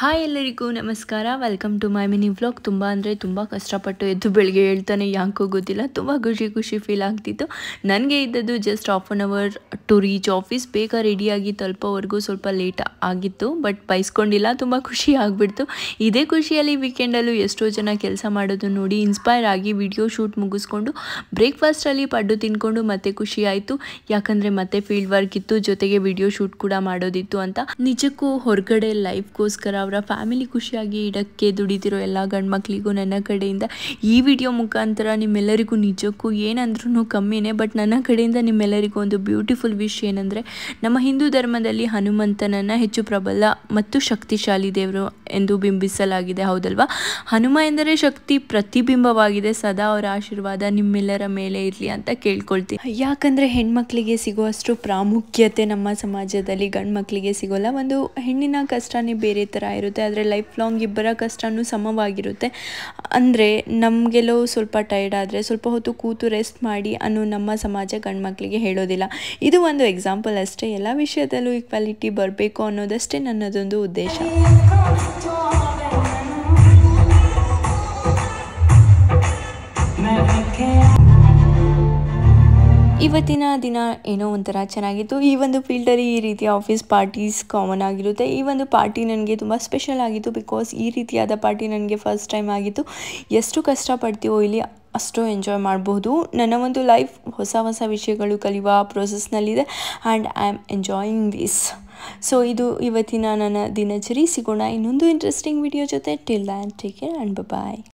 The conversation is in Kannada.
ಹಾಯ್ ಎಲ್ಲರಿಗೂ ನಮಸ್ಕಾರ. Welcome to my mini vlog. ತುಂಬ ಕಷ್ಟಪಟ್ಟು ಎದ್ದು ಬೆಳಗ್ಗೆ ಹೇಳ್ತಾನೆ ಯಾಕೋ ಗೊತ್ತಿಲ್ಲ, ತುಂಬ ಖುಷಿ ಫೀಲ್ ಆಗ್ತಿತ್ತು. ನನಗೆ ಇದ್ದದ್ದು just half an hour to reach office. ಬೇಗ ರೆಡಿಯಾಗಿ ತಲುಪೋವರೆಗೂ ಸ್ವಲ್ಪ ಲೇಟ್ ಆಗಿತ್ತು, ಬಟ್ ಬೈಸ್ಕೊಂಡಿಲ್ಲ, ತುಂಬ ಖುಷಿ ಆಗಿಬಿಡ್ತು. ಇದೇ ಖುಷಿಯಲ್ಲಿ ವೀಕೆಂಡಲ್ಲೂ ಎಷ್ಟೋ ಜನ ಕೆಲಸ ಮಾಡೋದು ನೋಡಿ ಇನ್ಸ್ಪೈರ್ ಆಗಿ ವಿಡಿಯೋ ಶೂಟ್ ಮುಗಿಸ್ಕೊಂಡು ಬ್ರೇಕ್ಫಾಸ್ಟಲ್ಲಿ ಪಡ್ಡು ತಿನ್ಕೊಂಡು ಮತ್ತೆ ಖುಷಿ ಆಯಿತು. ಯಾಕಂದರೆ ಮತ್ತೆ ಫೀಲ್ಡ್ ವರ್ಕ್ ಇತ್ತು, ಜೊತೆಗೆ ವಿಡಿಯೋ ಶೂಟ್ ಕೂಡ ಮಾಡೋದಿತ್ತು ಅಂತ. ನಿಜಕ್ಕೂ ಹೊರಗಡೆ ಲೈಫ್ಗೋಸ್ಕರ ಅವರ ಫ್ಯಾಮಿಲಿ ಖುಷಿಯಾಗಿ ಇಡಕ್ಕೆ ದುಡಿತಿರೋ ಎಲ್ಲ ಗಂಡು ಮಕ್ಕಳಿಗೂ ನನ್ನ ಕಡೆಯಿಂದ ಈ ವಿಡಿಯೋ ಮುಖಾಂತರ ನಿಮ್ಮೆಲ್ಲರಿಗೂ ನಿಜಕ್ಕೂ ಏನಂದ್ರೂ ಕಮ್ಮಿನೇ, ಬಟ್ ನನ್ನ ಕಡೆಯಿಂದ ನಿಮ್ಮೆಲ್ಲರಿಗೂ ಒಂದು ಬ್ಯೂಟಿಫುಲ್ ವಿಶ್ ಏನಂದರೆ, ನಮ್ಮ ಹಿಂದೂ ಧರ್ಮದಲ್ಲಿ ಹನುಮಂತನನ್ನು ಹೆಚ್ಚು ಪ್ರಬಲ ಮತ್ತು ಶಕ್ತಿಶಾಲಿ ದೇವರು ಎಂದು ಬಿಂಬಿಸಲಾಗಿದೆ, ಹೌದಲ್ವಾ? ಹನುಮ ಎಂದರೆ ಶಕ್ತಿ ಪ್ರತಿಬಿಂಬವಾಗಿದೆ. ಸದಾ ಅವರ ಆಶೀರ್ವಾದ ನಿಮ್ಮೆಲ್ಲರ ಮೇಲೆ ಇರಲಿ ಅಂತ ಕೇಳ್ಕೊಳ್ತೀನಿ. ಯಾಕಂದರೆ ಹೆಣ್ಮಕ್ಳಿಗೆ ಸಿಗುವಷ್ಟು ಪ್ರಾಮುಖ್ಯತೆ ನಮ್ಮ ಸಮಾಜದಲ್ಲಿ ಗಂಡು ಮಕ್ಕಳಿಗೆ ಸಿಗೋಲ್ಲ. ಒಂದು ಹೆಣ್ಣಿನ ಕಷ್ಟನೇ ಬೇರೆ ಥರ ಇರುತ್ತೆ, ಆದರೆ ಲೈಫ್ ಲಾಂಗ್ ಇಬ್ಬರ ಕಷ್ಟನೂ ಸಮವಾಗಿರುತ್ತೆ. ಅಂದರೆ ನಮಗೆಲ್ಲೋ ಸ್ವಲ್ಪ ಟೈರ್ಡ್ ಆದರೆ ಸ್ವಲ್ಪ ಹೊತ್ತು ಕೂತು ರೆಸ್ಟ್ ಮಾಡಿ ಅನ್ನೋ ನಮ್ಮ ಸಮಾಜ ಗಂಡು ಮಕ್ಕಳಿಗೆ ಹೇಳೋದಿಲ್ಲ. ಇದು ಒಂದು ಎಕ್ಸಾಂಪಲ್ ಅಷ್ಟೇ. ಎಲ್ಲ ವಿಷಯದಲ್ಲೂ ಈಕ್ವಾಲಿಟಿ ಬರಬೇಕು ಅನ್ನೋದಷ್ಟೇ ನನ್ನದೊಂದು ಉದ್ದೇಶ. ಇವತ್ತಿನ ದಿನ ಏನೋ ಒಂಥರ ಚೆನ್ನಾಗಿತ್ತು. ಈ ಒಂದು ಫೀಲ್ಡಲ್ಲಿ ಈ ರೀತಿಯ ಆಫೀಸ್ ಪಾರ್ಟೀಸ್ ಕಾಮನ್ ಆಗಿರುತ್ತೆ. ಈ ಒಂದು ಪಾರ್ಟಿ ನನಗೆ ತುಂಬ ಸ್ಪೆಷಲ್ ಆಗಿತ್ತು, ಬಿಕಾಸ್ ಈ ರೀತಿಯಾದ ಪಾರ್ಟಿ ನನಗೆ ಫಸ್ಟ್ ಟೈಮ್ ಆಗಿತ್ತು. ಎಷ್ಟು ಕಷ್ಟಪಡ್ತೀವೋ ಇಲ್ಲಿ ಅಷ್ಟು ಎಂಜಾಯ್ ಮಾಡಬಹುದು. ನನ್ನ ಒಂದು ಲೈಫ್ ಹೊಸ ವಿಷಯಗಳು ಕಲಿಯುವ ಪ್ರೊಸೆಸ್ನಲ್ಲಿದೆ and I am enjoying this. So ಇದು ಇವತ್ತಿನ ನನ್ನ ದಿನಚರಿ. ಸಿಗೋಣ ಇನ್ನೊಂದು ಇಂಟ್ರೆಸ್ಟಿಂಗ್ ವಿಡಿಯೋ ಜೊತೆ. Till then take care and bye.